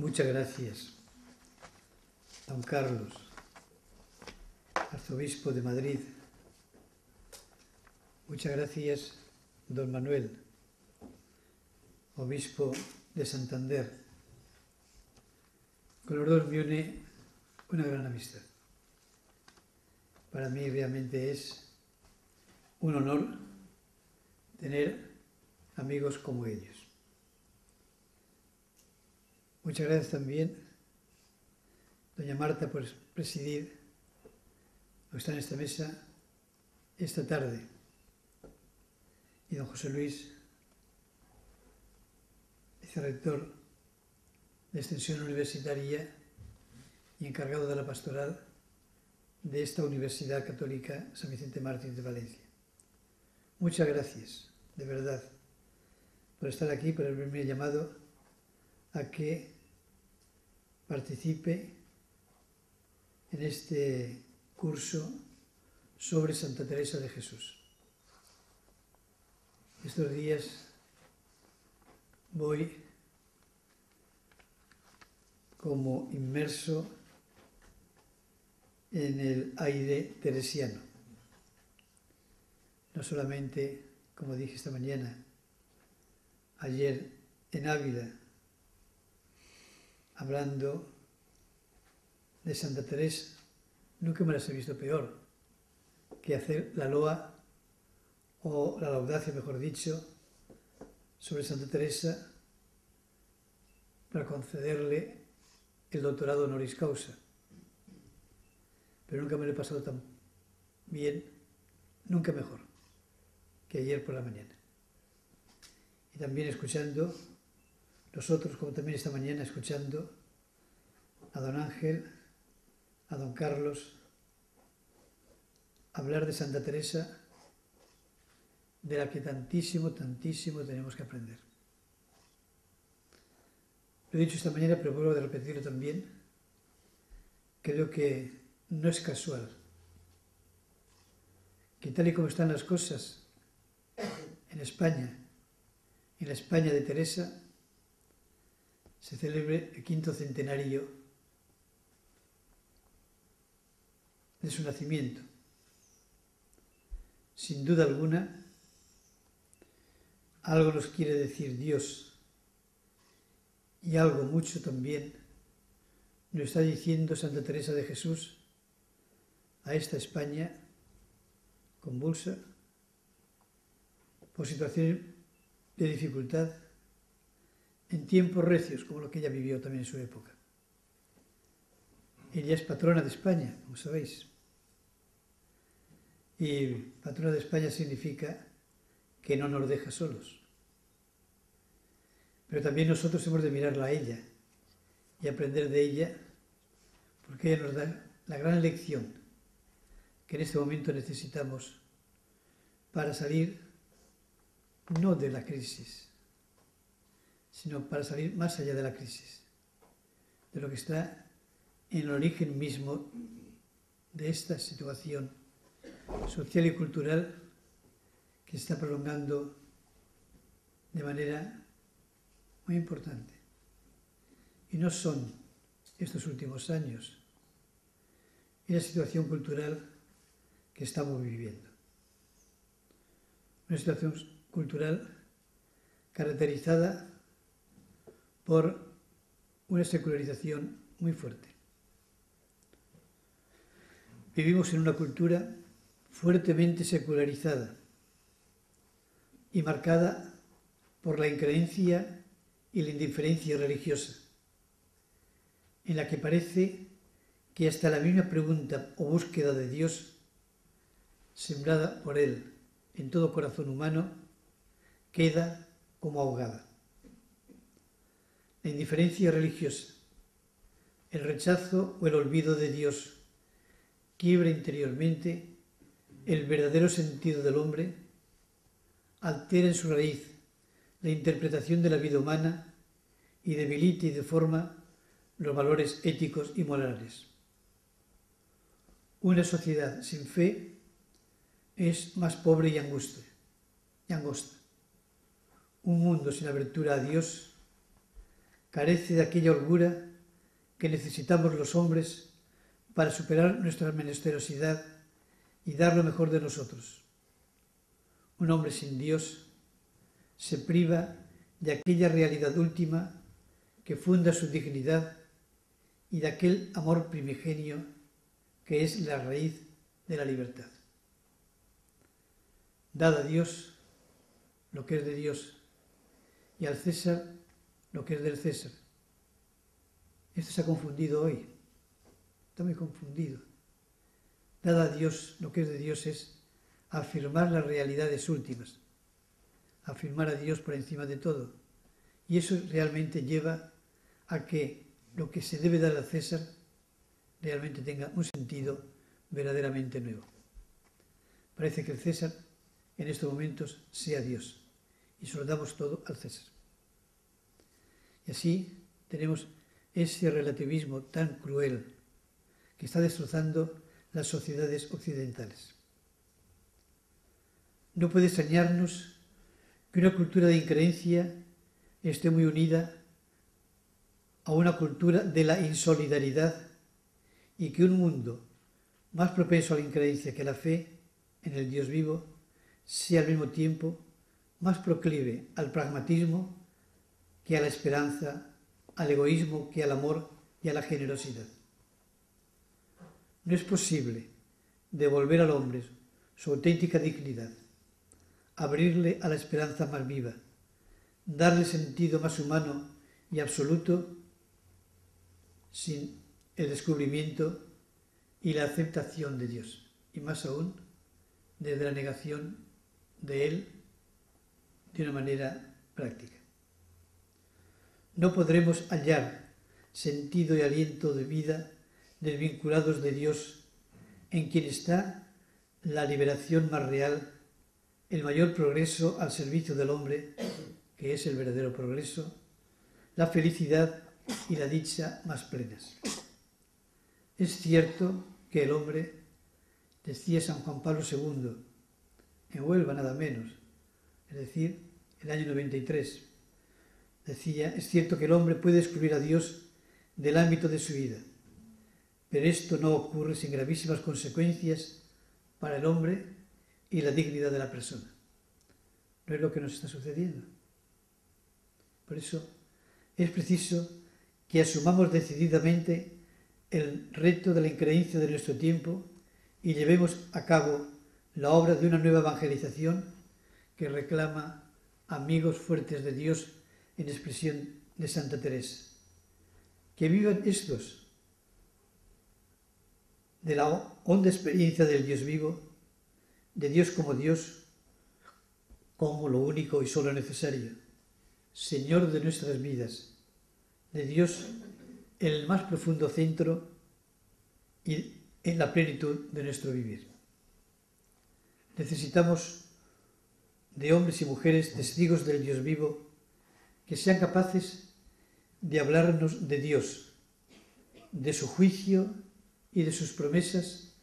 Muchas gracias, don Carlos, arzobispo de Madrid. Muchas gracias, don Manuel, obispo de Santander. Con los dos me une una gran amistad. Para mí realmente es un honor tener amigos como ellos. Muchas gracias también, doña Marta, por presidir o estar en esta mesa esta tarde, y don José Luis, vicerrector de Extensión Universitaria y encargado de la pastoral de esta Universidad Católica San Vicente Mártir de Valencia. Muchas gracias, de verdad, por estar aquí, por haberme llamado a que participe en este curso sobre Santa Teresa de Jesús. Estos días voy como inmerso en el aire teresiano. No solamente, como dije esta mañana, ayer en Ávila, hablando de Santa Teresa, nunca me las he visto peor que hacer la loa o la laudacia, mejor dicho, sobre Santa Teresa para concederle el doctorado honoris causa. Pero nunca me lo he pasado tan bien, nunca mejor, que ayer por la mañana. Y también escuchando, nosotros, como también esta mañana, escuchando a don Ángel, a don Carlos, hablar de Santa Teresa, de la que tantísimo, tantísimo tenemos que aprender. Lo he dicho esta mañana, pero vuelvo a repetirlo también. Creo que no es casual que tal y como están las cosas en España, en la España de Teresa, se celebre el 5º centenario de su nacimiento. Sin duda alguna, algo nos quiere decir Dios y algo mucho también nos está diciendo Santa Teresa de Jesús a esta España convulsa por situaciones de dificultad, en tiempos recios, como lo que ella vivió también en su época. Ella es patrona de España, como sabéis. Y patrona de España significa que no nos deja solos. Pero también nosotros hemos de mirarla a ella y aprender de ella, porque ella nos da la gran lección que en este momento necesitamos para salir no de la crisis, sino para salir más allá de la crisis, de lo que está en el origen mismo de esta situación social y cultural que se está prolongando de manera muy importante. Y no son estos últimos años, es la situación cultural que estamos viviendo. Una situación cultural caracterizada por una secularización muy fuerte. Vivimos en una cultura fuertemente secularizada y marcada por la increencia y la indiferencia religiosa, en la que parece que hasta la misma pregunta o búsqueda de Dios, sembrada por Él en todo corazón humano, queda como ahogada. La indiferencia religiosa, el rechazo o el olvido de Dios, quiebra interiormente el verdadero sentido del hombre, altera en su raíz la interpretación de la vida humana y debilita y deforma los valores éticos y morales. Una sociedad sin fe es más pobre y angosta. Un mundo sin abertura a Dios carece de aquella holgura que necesitamos los hombres para superar nuestra menesterosidad y dar lo mejor de nosotros. Un hombre sin Dios se priva de aquella realidad última que funda su dignidad y de aquel amor primigenio que es la raíz de la libertad. Dad a Dios lo que es de Dios y al César lo que es del César. Esto se ha confundido hoy. Está muy confundido. Dad a Dios lo que es de Dios es afirmar las realidades últimas, afirmar a Dios por encima de todo. Y eso realmente lleva a que lo que se debe dar a César realmente tenga un sentido verdaderamente nuevo. Parece que el César en estos momentos sea Dios y se lo damos todo al César. Y así tenemos ese relativismo tan cruel que está destrozando las sociedades occidentales. No puede extrañarnos que una cultura de increencia esté muy unida a una cultura de la insolidaridad y que un mundo más propenso a la increencia que a la fe en el Dios vivo sea al mismo tiempo más proclive al pragmatismo que a la esperanza, al egoísmo que al amor y a la generosidad. No es posible devolver al hombre su auténtica dignidad, abrirle a la esperanza más viva, darle sentido más humano y absoluto sin el descubrimiento y la aceptación de Dios, y más aún desde la negación de Él de una manera práctica. No podremos hallar sentido y aliento de vida desvinculados de Dios, en quien está la liberación más real, el mayor progreso al servicio del hombre, que es el verdadero progreso, la felicidad y la dicha más plenas. Es cierto que el hombre, decía San Juan Pablo II, en Huelva nada menos, es decir, el año 93, decía, es cierto que el hombre puede excluir a Dios del ámbito de su vida, pero esto no ocurre sin gravísimas consecuencias para el hombre y la dignidad de la persona. No es lo que nos está sucediendo. Por eso es preciso que asumamos decididamente el reto de la increencia de nuestro tiempo y llevemos a cabo la obra de una nueva evangelización que reclama amigos fuertes de Dios en expresión de Santa Teresa. Que vivan estos de la honda experiencia del Dios vivo, de Dios como lo único y solo necesario, Señor de nuestras vidas, de Dios en el más profundo centro y en la plenitud de nuestro vivir. Necesitamos de hombres y mujeres testigos del Dios vivo que sean capaces de hablarnos de Dios, de su juicio y de sus promesas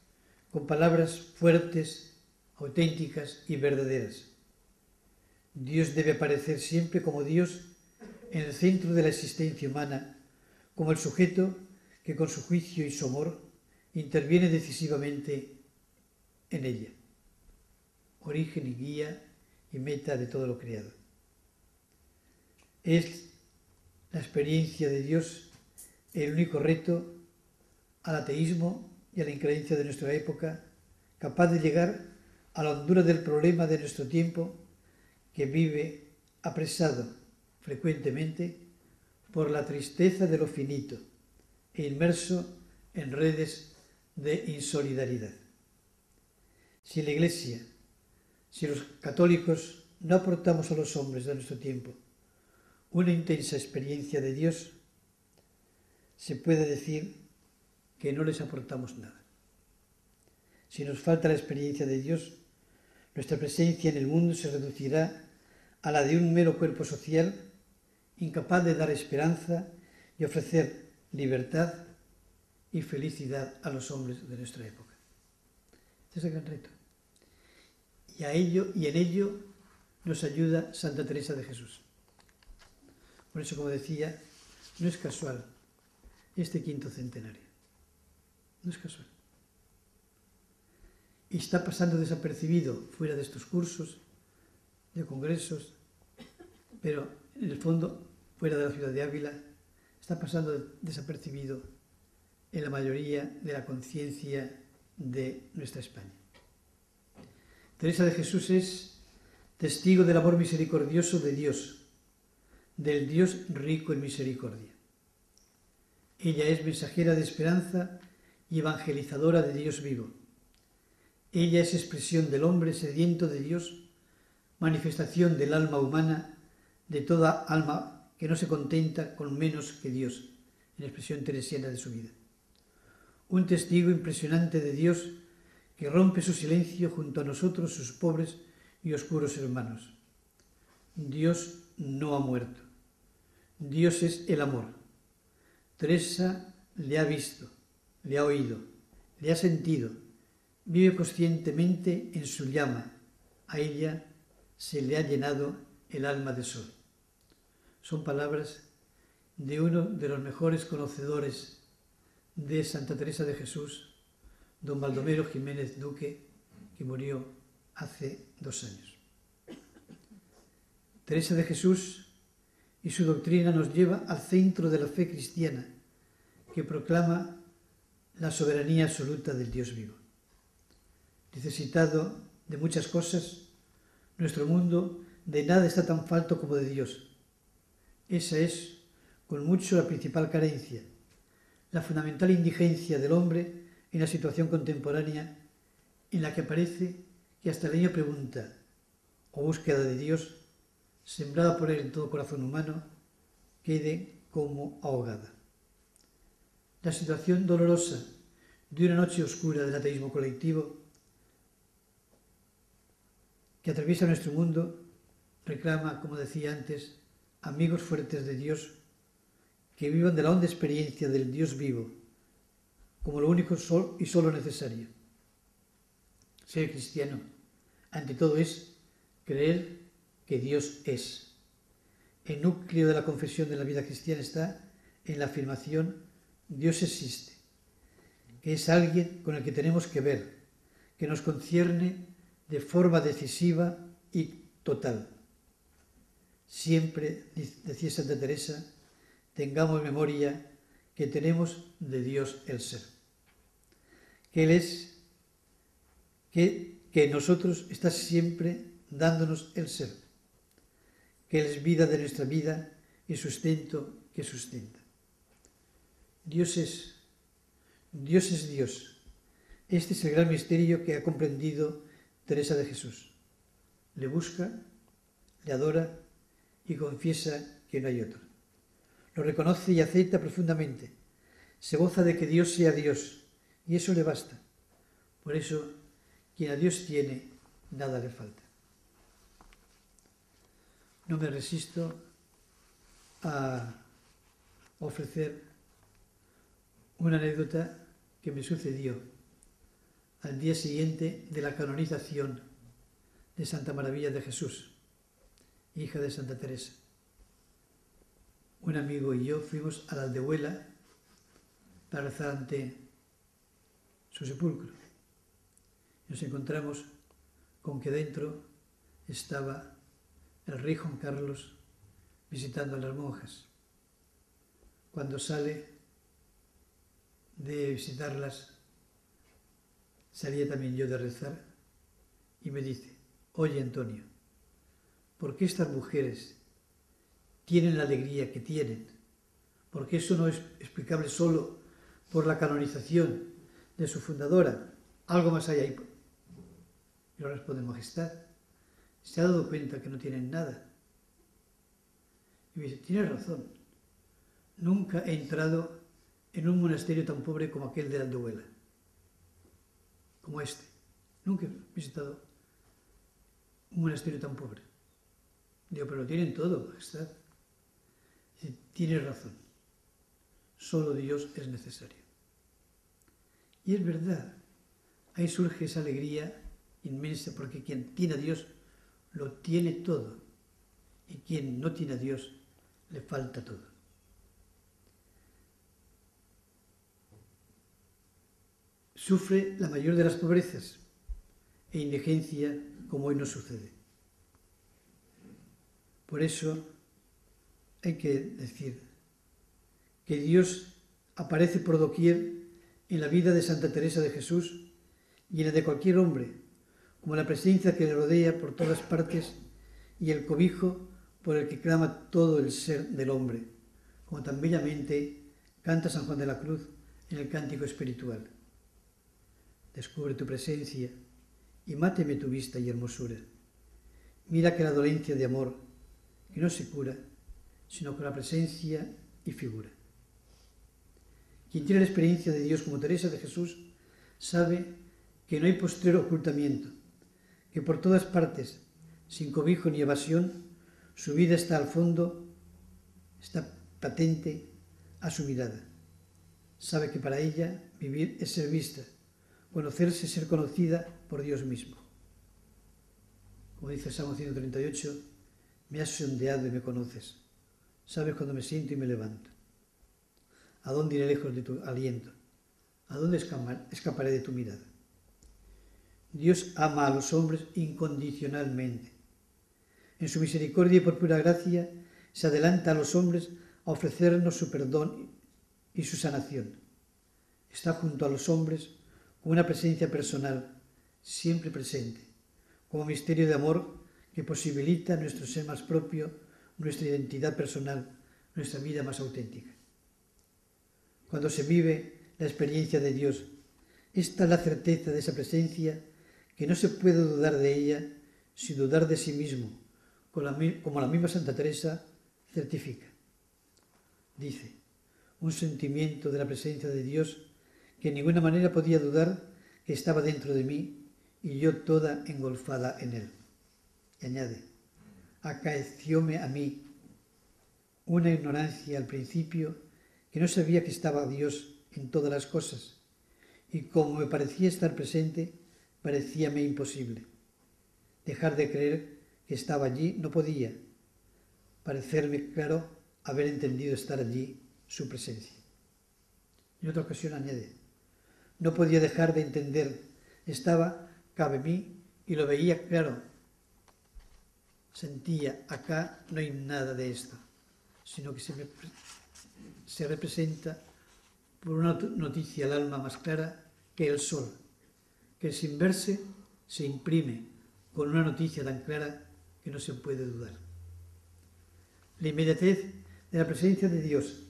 con palabras fuertes, auténticas y verdaderas. Dios debe aparecer siempre como Dios en el centro de la existencia humana, como el sujeto que con su juicio y su amor interviene decisivamente en ella, origen y guía y meta de todo lo creado. Es la experiencia de Dios el único reto al ateísmo y a la increencia de nuestra época, capaz de llegar a la hondura del problema de nuestro tiempo, que vive apresado frecuentemente por la tristeza de lo finito e inmerso en redes de insolidaridad. Si la Iglesia, si los católicos no aportamos a los hombres de nuestro tiempo una intensa experiencia de Dios, se puede decir que no les aportamos nada. Si nos falta la experiencia de Dios, nuestra presencia en el mundo se reducirá a la de un mero cuerpo social, incapaz de dar esperanza y ofrecer libertad y felicidad a los hombres de nuestra época. Este es el gran reto. Y en ello nos ayuda Santa Teresa de Jesús. Por eso, como decía, No es casual este quinto centenario. No es casual. Y está pasando desapercibido fuera de estos cursos, de congresos, pero en el fondo, fuera de la ciudad de Ávila, está pasando desapercibido en la mayoría de la conciencia de nuestra España. Teresa de Jesús es testigo del amor misericordioso de Dios, del Dios rico en misericordia. Ella es mensajera de esperanza y evangelizadora de Dios vivo. Ella es expresión del hombre sediento de Dios, manifestación del alma humana, de toda alma que no se contenta con menos que Dios, en expresión teresiana de su vida. Un testigo impresionante de Dios que rompe su silencio junto a nosotros, sus pobres y oscuros hermanos. Dios no ha muerto. Dios es el amor. Teresa le ha visto, le ha oído, le ha sentido, vive conscientemente en su llama. A ella se le ha llenado el alma de sol. Son palabras de uno de los mejores conocedores de Santa Teresa de Jesús, don Baldomero Jiménez Duque, que murió hace 2 años. Teresa de Jesús y su doctrina nos lleva al centro de la fe cristiana, que proclama la soberanía absoluta del Dios vivo. Necesitado de muchas cosas, nuestro mundo de nada está tan falto como de Dios. Esa es, con mucho, la principal carencia, la fundamental indigencia del hombre en la situación contemporánea en la que parece que hasta la niña pregunta o búsqueda de Dios, sembrada por él en todo corazón humano, quede como ahogada. La situación dolorosa de una noche oscura del ateísmo colectivo que atraviesa nuestro mundo reclama, como decía antes, amigos fuertes de Dios que vivan de la honda experiencia del Dios vivo como lo único y solo necesario. Ser cristiano, ante todo, es creer que Dios es. El núcleo de la confesión de la vida cristiana está en la afirmación Dios existe, que es alguien con el que tenemos que ver, que nos concierne de forma decisiva y total. Siempre, decía Santa Teresa, tengamos memoria que tenemos de Dios el ser. Que Él es, que en nosotros está siempre dándonos el ser. Que Él es vida de nuestra vida y sustento que sustenta. Dios es Dios. Este es el gran misterio que ha comprendido Teresa de Jesús. Le busca, le adora y confiesa que no hay otro. Lo reconoce y acepta profundamente. Se goza de que Dios sea Dios y eso le basta. Por eso, quien a Dios tiene, nada le falta. No me resisto a ofrecer una anécdota que me sucedió al día siguiente de la canonización de Santa Maravilla de Jesús, hija de Santa Teresa. Un amigo y yo fuimos a la Aldehuela para rezar ante su sepulcro. Nos encontramos con que dentro estaba el rey Juan Carlos visitando a las monjas. Cuando sale de visitarlas, salía también yo de rezar y me dice: oye, Antonio, ¿por qué estas mujeres tienen la alegría que tienen? Porque eso no es explicable solo por la canonización de su fundadora. Algo más hay ahí. Yo respondo: Majestad, ¿se ha dado cuenta que no tienen nada? Y me dice: tienes razón. Nunca he entrado en un monasterio tan pobre como aquel de la Aldehuela, como este. Nunca he visitado un monasterio tan pobre. Digo: pero lo tienen todo, Majestad. Dice: tienes razón. Solo Dios es necesario. Y es verdad. Ahí surge esa alegría inmensa, porque quien tiene a Dios lo tiene todo, y quien no tiene a Dios le falta todo. sufre la mayor de las pobrezas e indigencia, como hoy nos sucede. Por eso hay que decir que Dios aparece por doquier en la vida de Santa Teresa de Jesús y en la de cualquier hombre, como la presencia que le rodea por todas partes y el cobijo por el que clama todo el ser del hombre, como tan bellamente canta San Juan de la Cruz en el Cántico Espiritual. Descubre tu presencia y máteme tu vista y hermosura. Mira que la dolencia de amor, que no se cura, sino con la presencia y figura. Quien tiene la experiencia de Dios como Teresa de Jesús sabe que no hay postrero ocultamiento, que por todas partes, sin cobijo ni evasión, su vida está al fondo, está patente a su mirada. Sabe que para ella vivir es ser vista, conocerse es ser conocida por Dios mismo. Como dice el Salmo 138, me has sondeado y me conoces. Sabes cuando me siento y me levanto. ¿A dónde iré lejos de tu aliento? ¿A dónde escaparé de tu mirada? Dios ama a los hombres incondicionalmente. En su misericordia y por pura gracia se adelanta a los hombres a ofrecernos su perdón y su sanación. Está junto a los hombres con una presencia personal, siempre presente, como misterio de amor que posibilita nuestro ser más propio, nuestra identidad personal, nuestra vida más auténtica. Cuando se vive la experiencia de Dios, esta es la certeza de esa presencia que no se puede dudar de ella sin dudar de sí mismo, como la misma Santa Teresa certifica. Dice, un sentimiento de la presencia de Dios que en ninguna manera podía dudar que estaba dentro de mí y yo toda engolfada en él. Y añade, acaecióme a mí una ignorancia al principio que no sabía que estaba Dios en todas las cosas, y como me parecía estar presente, parecíame imposible. Dejar de creer que estaba allí no podía. Parecerme claro haber entendido estar allí su presencia. En otra ocasión añade, no podía dejar de entender, estaba cabe mí y lo veía claro. Sentía, acá no hay nada de esto, sino que se representa por una noticia al alma más clara que el sol, que sin verse se imprime con una noticia tan clara que no se puede dudar. La inmediatez de la presencia de Dios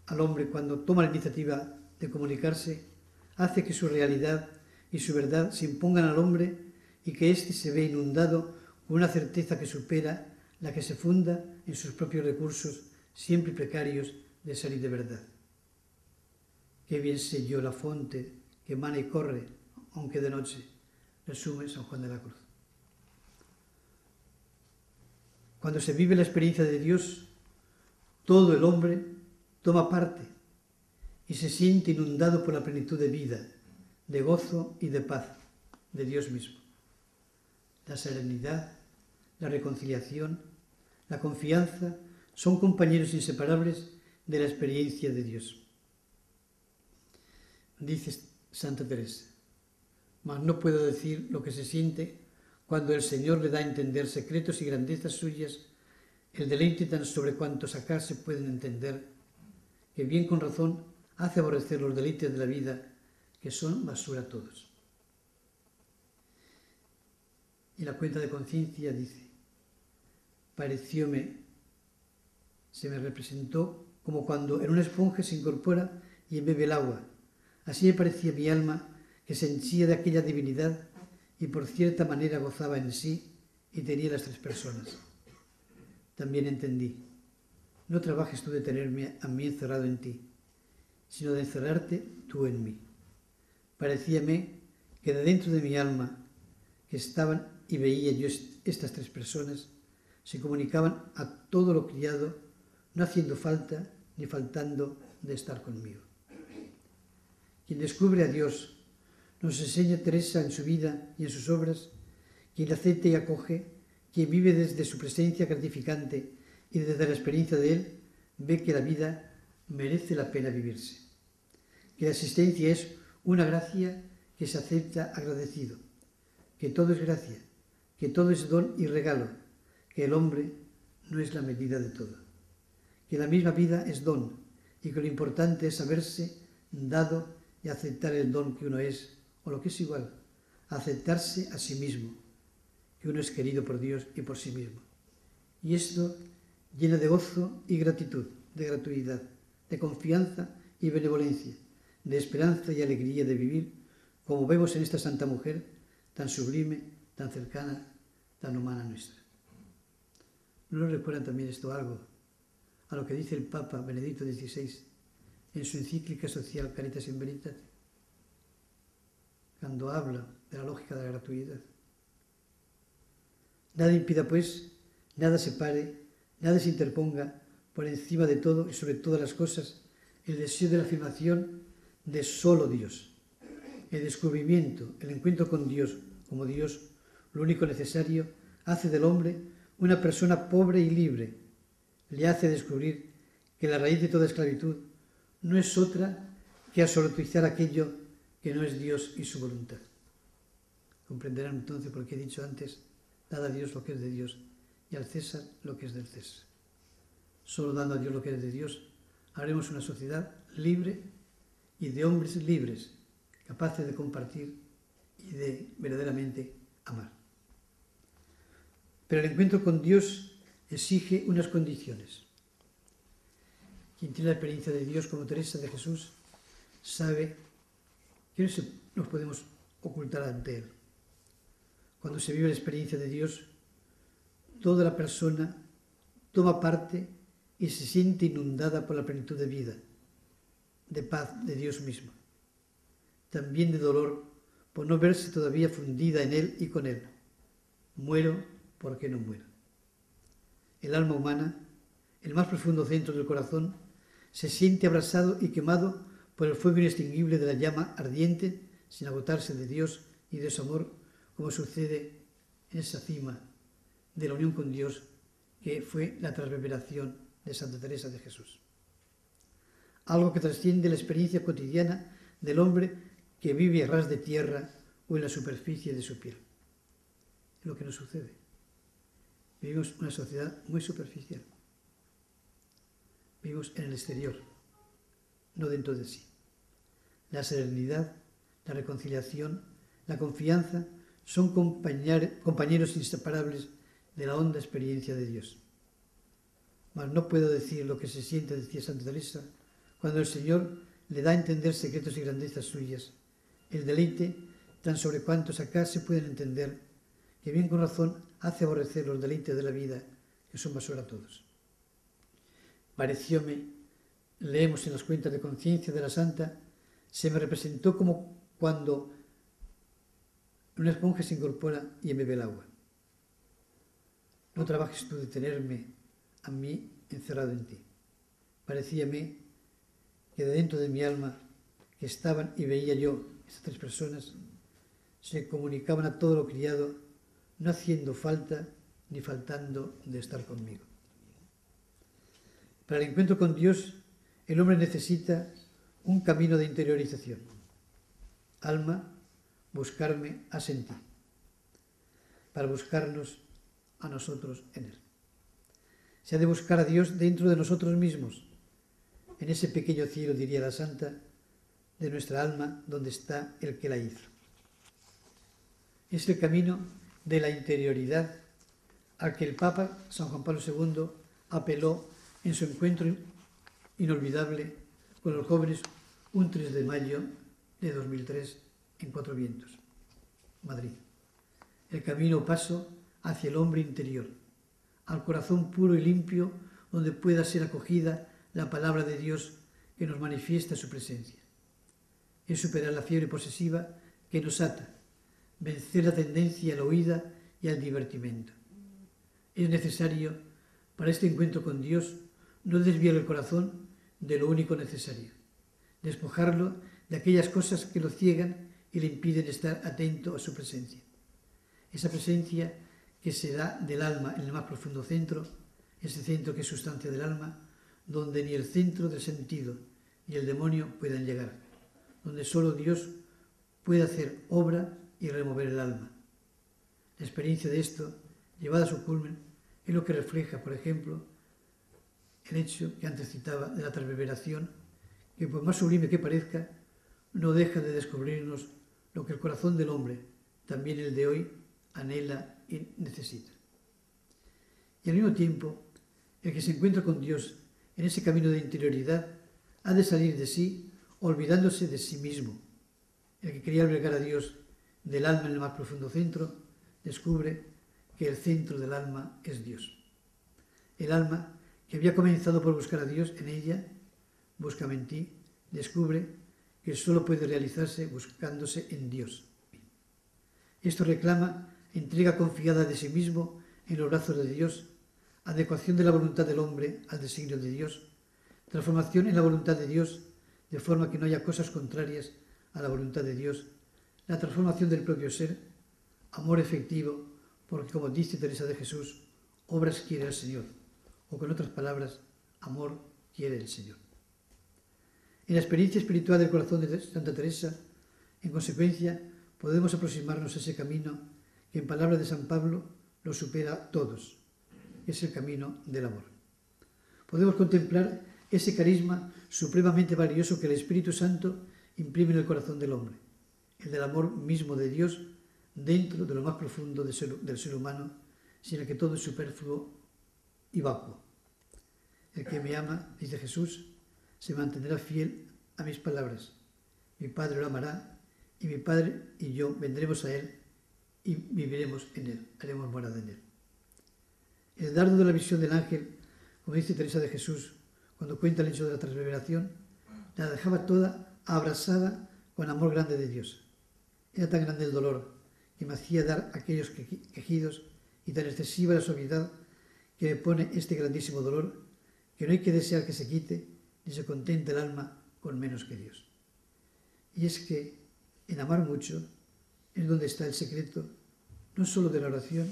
al hombre cuando toma la iniciativa de comunicarse hace que su realidad y su verdad se impongan al hombre y que éste se ve inundado con una certeza que supera la que se funda en sus propios recursos siempre precarios de ser y de verdad. Qué bien sé yo la fuente que emana y corre, aunque de noche, resume San Juan de la Cruz. Cuando se vive la experiencia de Dios, todo el hombre toma parte y se siente inundado por la plenitud de vida, de gozo y de paz de Dios mismo. La serenidad, la reconciliación, la confianza son compañeros inseparables de la experiencia de Dios. Dice Santa Teresa, mas no puedo decir lo que se siente cuando el Señor le da a entender secretos y grandezas suyas, el deleite tan sobre cuantos acá se pueden entender, que bien con razón hace aborrecer los deleites de la vida, que son basura todos. Y la cuenta de conciencia dice, parecióme, se me representó como cuando en una esponja se incorpora y embebe el agua. Así me parecía mi alma que se henchía de aquella divinidad y por cierta manera gozaba en sí y tenía las tres personas. También entendí, no trabajes tú de tenerme a mí encerrado en ti, sino de encerrarte tú en mí. Parecíame que de dentro de mi alma, que estaban y veía yo estas tres personas, se comunicaban a todo lo criado, no haciendo falta ni faltando de estar conmigo. Quien descubre a Dios, nos enseña Teresa en su vida y en sus obras, quien le acepta y acoge, quien vive desde su presencia gratificante y desde la experiencia de él, ve que la vida merece la pena vivirse, que la existencia es una gracia que se acepta agradecido, que todo es gracia, que todo es don y regalo, que el hombre no es la medida de todo, que la misma vida es don y que lo importante es haberse dado y aceptar el don que uno es, o lo que es igual, aceptarse a sí mismo, que uno es querido por Dios y por sí mismo. Y esto llena de gozo y gratitud, de gratuidad, de confianza y benevolencia, de esperanza y alegría de vivir, como vemos en esta santa mujer, tan sublime, tan cercana, tan humana nuestra. ¿No nos recuerda también esto algo a lo que dice el Papa Benedicto XVI en su encíclica social Caritas in Veritate, cuando habla de la lógica de la gratuidad? Nada impida, pues, nada separe, nada se interponga por encima de todo y sobre todas las cosas el deseo de la afirmación de solo Dios, el descubrimiento, el encuentro con Dios como Dios, lo único necesario, hace del hombre una persona pobre y libre, le hace descubrir que la raíz de toda esclavitud no es otra que absolutizar aquello que no es Dios y su voluntad. Comprenderán entonces por qué he dicho antes, dad a Dios lo que es de Dios y al César lo que es del César. Solo dando a Dios lo que es de Dios, haremos una sociedad libre y de hombres libres, capaces de compartir y de verdaderamente amar. Pero el encuentro con Dios exige unas condiciones. Quien tiene la experiencia de Dios como Teresa de Jesús sabe que no nos podemos ocultar ante Él. Cuando se vive la experiencia de Dios, toda la persona toma parte y se siente inundada por la plenitud de vida, de paz de Dios mismo. También de dolor por no verse todavía fundida en Él y con Él. Muero porque no muero. El alma humana, el más profundo centro del corazón, se siente abrasado y quemado por el fuego inextinguible de la llama ardiente, sin agotarse de Dios y de su amor, como sucede en esa cima de la unión con Dios que fue la transverberación de Santa Teresa de Jesús. Algo que trasciende la experiencia cotidiana del hombre que vive a ras de tierra o en la superficie de su piel. Es lo que nos sucede. Vivimos una sociedad muy superficial. Vivimos en el exterior, no dentro de sí. La serenidad, la reconciliación, la confianza son compañeros inseparables de la honda experiencia de Dios. Mas no puedo decir lo que se siente, decía Santa Teresa, cuando el Señor le da a entender secretos y grandezas suyas, el deleite tan sobre cuantos acá se pueden entender, que bien con razón hace aborrecer los deleites de la vida, que son basura a todos. Parecióme, leemos en las cuentas de conciencia de la Santa, se me representó como cuando una esponja se incorpora y me bebe el agua. No trabajes tú de tenerme a mí encerrado en ti. Parecíame que de dentro de mi alma, que estaban y veía yo, estas tres personas, se comunicaban a todo lo criado, no haciendo falta ni faltando de estar conmigo. Para el encuentro con Dios, el hombre necesita un camino de interiorización. Alma, buscarme has en ti, para buscarnos a nosotros en Él. Se ha de buscar a Dios dentro de nosotros mismos, en ese pequeño cielo, diría la Santa, de nuestra alma, donde está el que la hizo. Es el camino de la interioridad al que el Papa San Juan Pablo II apeló en su encuentro inolvidable con los jóvenes un 3 de mayo de 2003 en Cuatro Vientos, Madrid. El camino o paso hacia el hombre interior, al corazón puro y limpio donde pueda ser acogida la palabra de Dios que nos manifiesta su presencia. Es superar la fiebre posesiva que nos ata, vencer la tendencia a la huida y al divertimento. Es necesario, para este encuentro con Dios, no desviar el corazón de lo único necesario, despojarlo de aquellas cosas que lo ciegan y le impiden estar atento a su presencia. Esa presencia que se da del alma en el más profundo centro, ese centro que es sustancia del alma, donde ni el centro del sentido ni el demonio puedan llegar, donde solo Dios puede hacer obra y remover el alma. La experiencia de esto, llevada a su culmen, es lo que refleja, por ejemplo, el hecho que antes citaba de la transverberación, que por más sublime que parezca, no deja de descubrirnos lo que el corazón del hombre, también el de hoy, anhela y necesita. Y al mismo tiempo, el que se encuentra con Dios en ese camino de interioridad ha de salir de sí, olvidándose de sí mismo. El que quería albergar a Dios del alma en el más profundo centro, descubre que el centro del alma es Dios. El alma, que había comenzado por buscar a Dios en ella, búscame en ti, descubre que solo puede realizarse buscándose en Dios. Esto reclama entrega confiada de sí mismo en los brazos de Dios, adecuación de la voluntad del hombre al designio de Dios, transformación en la voluntad de Dios, de forma que no haya cosas contrarias a la voluntad de Dios, la transformación del propio ser, amor efectivo, porque como dice Teresa de Jesús, obras quiere el Señor, o con otras palabras, amor quiere el Señor. En la experiencia espiritual del corazón de Santa Teresa, en consecuencia, podemos aproximarnos a ese camino que en palabras de San Pablo lo supera a todos, que es el camino del amor. Podemos contemplar ese carisma supremamente valioso que el Espíritu Santo imprime en el corazón del hombre, el del amor mismo de Dios dentro de lo más profundo del ser humano, sin el que todo es superfluo y vacuo. El que me ama, dice Jesús, se mantendrá fiel a mis palabras. Mi Padre lo amará, y mi Padre y yo vendremos a él y viviremos en él, haremos morada en él. El dardo de la visión del ángel, como dice Teresa de Jesús, cuando cuenta el hecho de la transverberación, la dejaba toda abrasada con amor grande de Dios. Era tan grande el dolor que me hacía dar aquellos quejidos y tan excesiva la suavidad que me pone este grandísimo dolor, que no hay que desear que se quite, ni se contente el alma con menos que Dios. Y es que en amar mucho es donde está el secreto, no solo de la oración,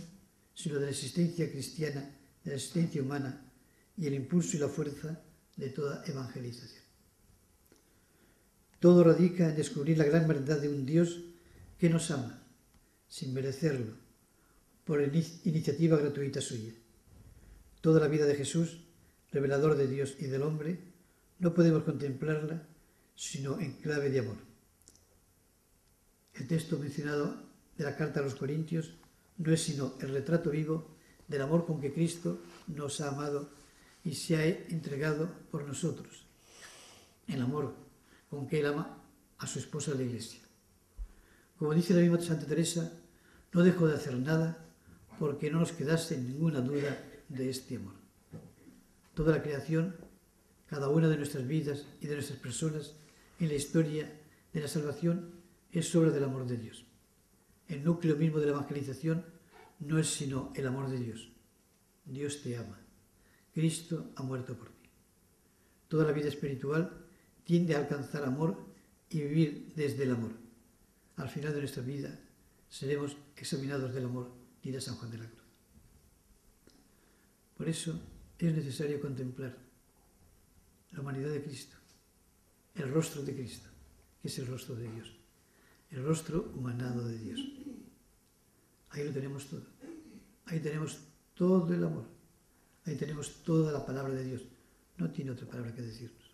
sino de la existencia cristiana, de la existencia humana y el impulso y la fuerza de toda evangelización. Todo radica en descubrir la gran verdad de un Dios que nos ama, sin merecerlo, por iniciativa gratuita suya. Toda la vida de Jesús, revelador de Dios y del hombre, no podemos contemplarla sino en clave de amor. El texto mencionado de la carta a los Corintios no es sino el retrato vivo del amor con que Cristo nos ha amado y se ha entregado por nosotros, el amor con que Él ama a su esposa la Iglesia. Como dice la misma Santa Teresa, no dejó de hacer nada porque no nos quedase ninguna duda de este amor. Toda la creación, cada una de nuestras vidas y de nuestras personas en la historia de la salvación es obra del amor de Dios. El núcleo mismo de la evangelización no es sino el amor de Dios. Dios te ama. Cristo ha muerto por ti. Toda la vida espiritual tiende a alcanzar amor y vivir desde el amor. Al final de nuestra vida seremos examinados del amor, dirá San Juan de la Cruz. Por eso es necesario contemplar la humanidad de Cristo, el rostro de Cristo, que es el rostro de Dios, el rostro humanado de Dios. Ahí lo tenemos todo. Ahí tenemos todo el amor. Ahí tenemos toda la palabra de Dios. No tiene otra palabra que decirnos.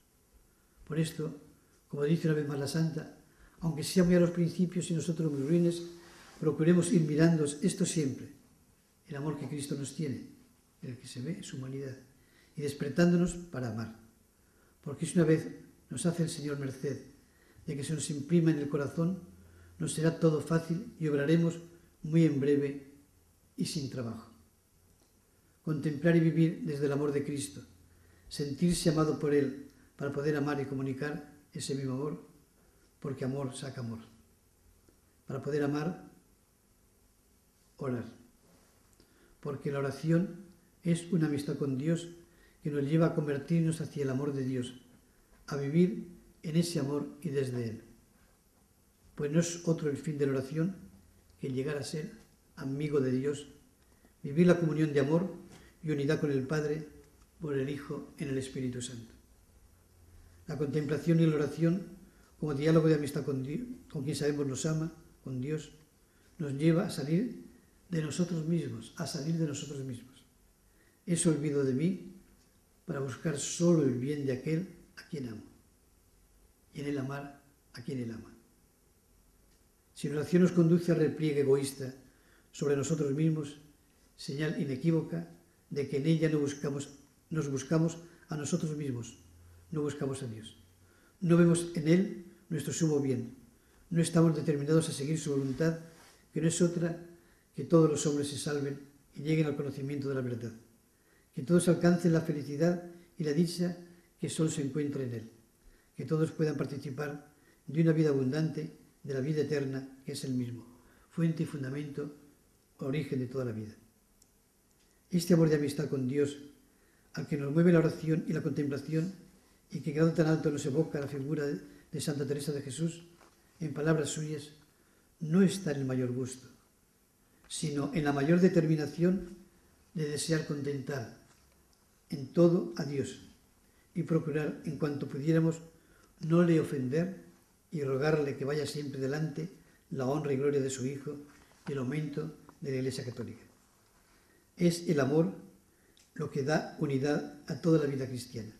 Por esto, como dice una vez más la Santa, aunque sea muy a los principios y nosotros muy ruines, procuremos ir mirando esto siempre, el amor que Cristo nos tiene, en el que se ve en su humanidad, y despertándonos para amar. Porque si una vez nos hace el Señor merced de que se nos imprima en el corazón, nos será todo fácil y obraremos muy en breve y sin trabajo. Contemplar y vivir desde el amor de Cristo, sentirse amado por Él para poder amar y comunicar ese mismo amor, porque amor saca amor. Para poder amar, orar. Porque la oración es una amistad con Dios que nos lleva a convertirnos hacia el amor de Dios, a vivir en ese amor y desde Él. Pues no es otro el fin de la oración que llegar a ser amigo de Dios, vivir la comunión de amor y unidad con el Padre por el Hijo en el Espíritu Santo. La contemplación y la oración como diálogo de amistad con quien sabemos nos ama, con Dios, nos lleva a salir de nosotros mismos, Ese olvido de mí para buscar solo el bien de aquel a quien amo, y en él amar a quien él ama. Si la oración nos conduce al repliegue egoísta sobre nosotros mismos, señal inequívoca de que en ella nos buscamos a nosotros mismos, no buscamos a Dios. No vemos en Él nuestro sumo bien. No estamos determinados a seguir su voluntad, que no es otra que todos los hombres se salven y lleguen al conocimiento de la verdad. Que todos alcancen la felicidad y la dicha que solo se encuentra en Él. Que todos puedan participar de una vida abundante, de la vida eterna, que es el mismo, fuente y fundamento, origen de toda la vida. Este amor de amistad con Dios, al que nos mueve la oración y la contemplación, y que grado tan alto nos evoca la figura de Santa Teresa de Jesús, en palabras suyas, no está en el mayor gusto, sino en la mayor determinación de desear contentar en todo a Dios y procurar, en cuanto pudiéramos, no le ofender y rogarle que vaya siempre delante la honra y gloria de su Hijo y el aumento de la Iglesia Católica. Es el amor lo que da unidad a toda la vida cristiana.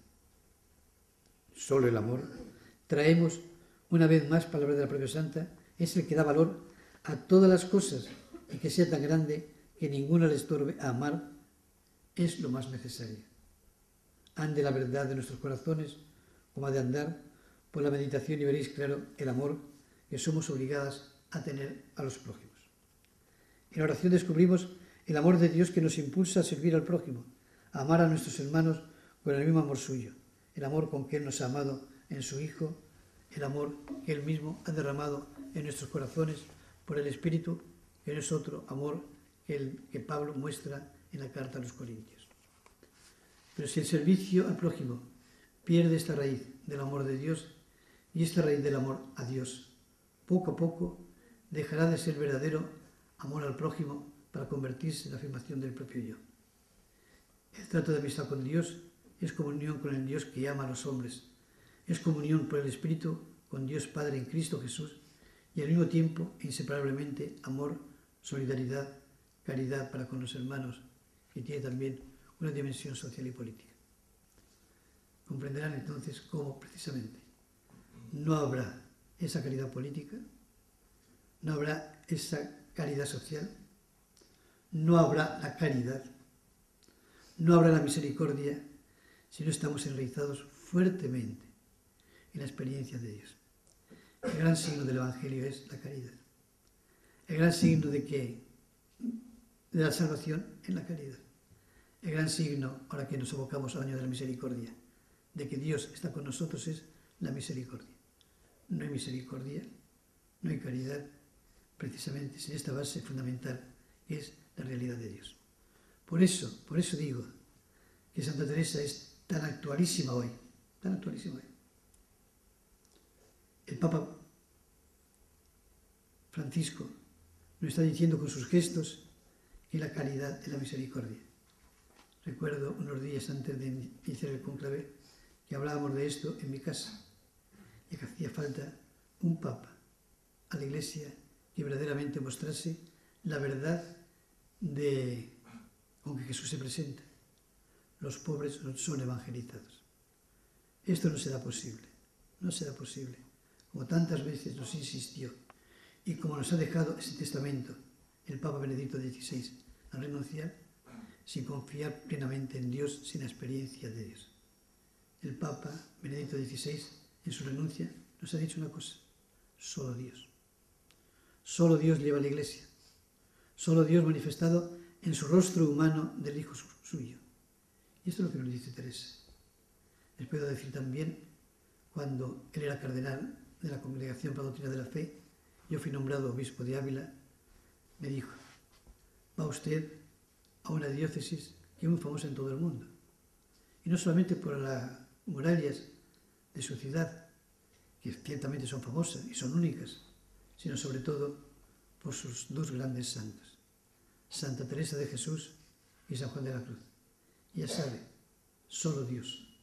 Solo el amor, traemos una vez más palabras de la propia Santa, es el que da valor a todas las cosas y que sea tan grande que ninguna le estorbe a amar, es lo más necesario. Ande la verdad de nuestros corazones como ha de andar por la meditación y veréis claro el amor que somos obligadas a tener a los prójimos. En la oración descubrimos el amor de Dios que nos impulsa a servir al prójimo, a amar a nuestros hermanos con el mismo amor suyo, el amor con que Él nos ha amado en su Hijo, el amor que Él mismo ha derramado en nuestros corazones por el Espíritu, que no es otro amor que el que Pablo muestra en la carta a los Corintios. Pero si el servicio al prójimo pierde esta raíz del amor de Dios y esta raíz del amor a Dios, poco a poco dejará de ser verdadero amor al prójimo para convertirse en la afirmación del propio yo. El trato de amistad con Dios es comunión con el Dios que ama a los hombres, es comunión por el Espíritu con Dios Padre en Cristo Jesús y al mismo tiempo e inseparablemente amor, solidaridad, caridad para con los hermanos, que tiene también una dimensión social y política. Comprenderán entonces cómo precisamente no habrá esa caridad política, no habrá esa caridad social, no habrá la caridad, no habrá la misericordia si no estamos enraizados fuertemente en la experiencia de Dios. El gran signo del Evangelio es la caridad. El gran signo de la salvación es la caridad. El gran signo, ahora que nos abocamos al año de la misericordia, de que Dios está con nosotros es la misericordia. No hay misericordia, no hay caridad, precisamente sin esta base fundamental que es la realidad de Dios. Por eso digo que Santa Teresa es tan actualísima hoy, tan actualísima hoy. El Papa Francisco nos está diciendo con sus gestos que la caridad es la misericordia. Recuerdo unos días antes de iniciar el cónclave que hablábamos de esto en mi casa y que hacía falta un Papa a la Iglesia que verdaderamente mostrase la verdad con que Jesús se presenta. Los pobres son evangelizados. Esto no será posible, como tantas veces nos insistió y como nos ha dejado ese testamento el Papa Benedicto XVI al renunciar, sin confiar plenamente en Dios, sin la experiencia de Dios. El Papa Benedicto XVI, en su renuncia, nos ha dicho una cosa: solo Dios. Solo Dios lleva a la Iglesia. Solo Dios manifestado en su rostro humano del Hijo suyo. Y esto es lo que nos dice Teresa. Les puedo decir también, cuando él era cardenal de la Congregación para la Doctrina de la Fe, yo fui nombrado obispo de Ávila, me dijo: va usted a una diócesis que es muy famosa en todo el mundo. Y no solamente por las murallas de su ciudad, que ciertamente son famosas y son únicas, sino sobre todo por sus dos grandes santos, Santa Teresa de Jesús y San Juan de la Cruz. Ya sabe, solo Dios.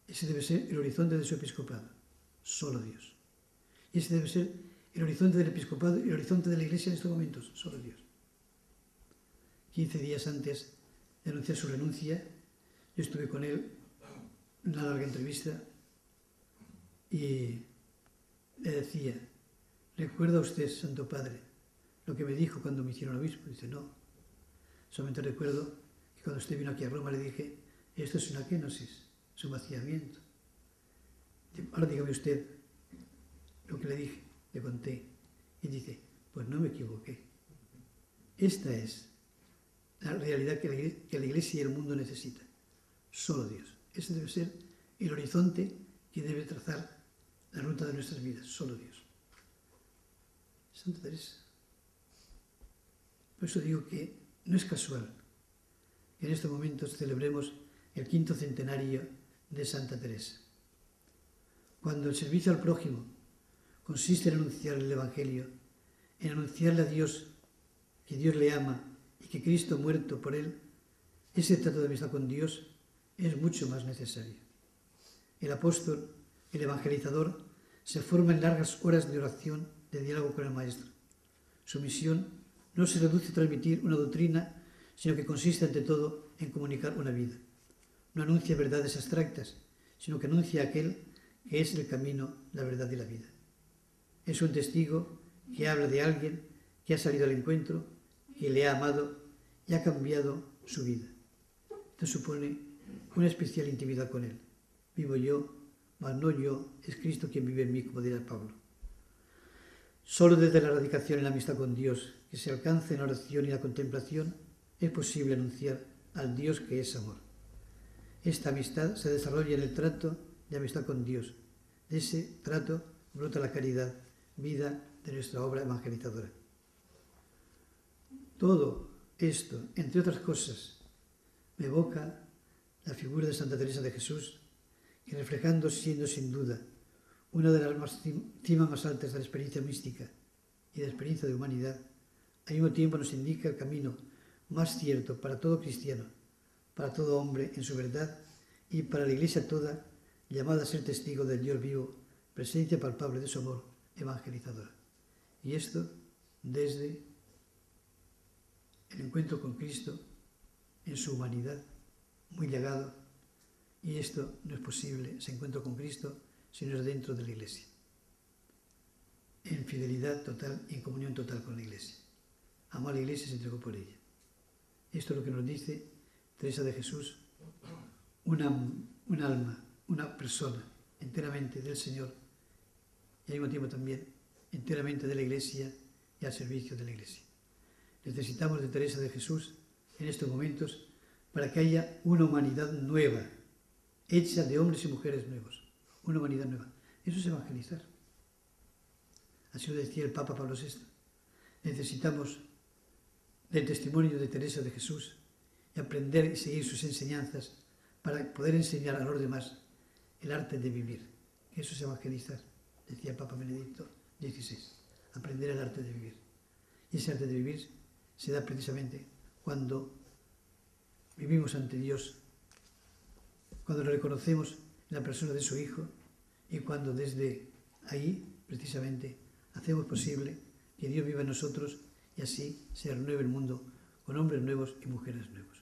Ese debe ser el horizonte de su episcopado. solo Dios. Y ese debe ser el horizonte del episcopado y el horizonte de la Iglesia en estos momentos, solo Dios. 15 días antes de anunciar su renuncia, yo estuve con él en una larga entrevista y le decía: ¿recuerda usted, Santo Padre, lo que me dijo cuando me hicieron obispo? Dice: no, solamente recuerdo que cuando usted vino aquí a Roma le dije: esto es una kenosis, es un vaciamiento. Ahora dígame usted lo que le dije, le conté. Y dice: pues no me equivoqué. Esta es la realidad que la Iglesia y el mundo necesita. Solo Dios. Ese debe ser el horizonte que debe trazar la ruta de nuestras vidas. Solo Dios. Santa Teresa. Por eso digo que no es casual que en estos momentos celebremos el 5º centenario de Santa Teresa. Cuando el servicio al prójimo consiste en anunciar el Evangelio, en anunciarle a Dios que Dios le ama y que Cristo ha muerto por él, ese trato de amistad con Dios es mucho más necesario. El apóstol, el evangelizador, se forma en largas horas de oración, de diálogo con el Maestro. Su misión no se reduce a transmitir una doctrina, sino que consiste ante todo en comunicar una vida. No anuncia verdades abstractas, sino que anuncia aquel que es el camino, la verdad y la vida. Es un testigo que habla de alguien que ha salido al encuentro, que le ha amado y ha cambiado su vida. Esto supone una especial intimidad con él. Vivo yo, mas no yo, es Cristo quien vive en mí, como dirá Pablo. Solo desde la radicación en la amistad con Dios, que se alcanza en la oración y la contemplación, es posible anunciar al Dios que es amor. Esta amistad se desarrolla en el trato de amistad con Dios. De ese trato brota la caridad, vida de nuestra obra evangelizadora. Todo esto, entre otras cosas, me evoca la figura de Santa Teresa de Jesús, que reflejando, siendo sin duda una de las cimas más altas de la experiencia mística y de la experiencia de humanidad, al mismo tiempo nos indica el camino más cierto para todo cristiano, para todo hombre en su verdad y para la Iglesia toda, llamada a ser testigo del Dios vivo, presencia palpable de su amor evangelizador. Y esto desde el encuentro con Cristo en su humanidad, muy llegado, y esto no es posible, ese encuentro con Cristo, si no es dentro de la Iglesia, en fidelidad total y en comunión total con la Iglesia. Amó a la Iglesia y se entregó por ella. Esto es lo que nos dice Teresa de Jesús, un alma, una persona enteramente del Señor y al mismo tiempo también enteramente de la Iglesia y al servicio de la Iglesia. Necesitamos de Teresa de Jesús en estos momentos para que haya una humanidad nueva, hecha de hombres y mujeres nuevos. Una humanidad nueva. Eso es evangelizar. Así lo decía el Papa Pablo VI. Necesitamos del testimonio de Teresa de Jesús y aprender y seguir sus enseñanzas para poder enseñar a los demás el arte de vivir. Eso es evangelizar, decía el Papa Benedicto XVI. Aprender el arte de vivir. Y ese arte de vivir se da precisamente cuando vivimos ante Dios, cuando lo reconocemos en la persona de su Hijo y cuando desde ahí, precisamente, hacemos posible que Dios viva en nosotros y así se renueve el mundo con hombres nuevos y mujeres nuevos.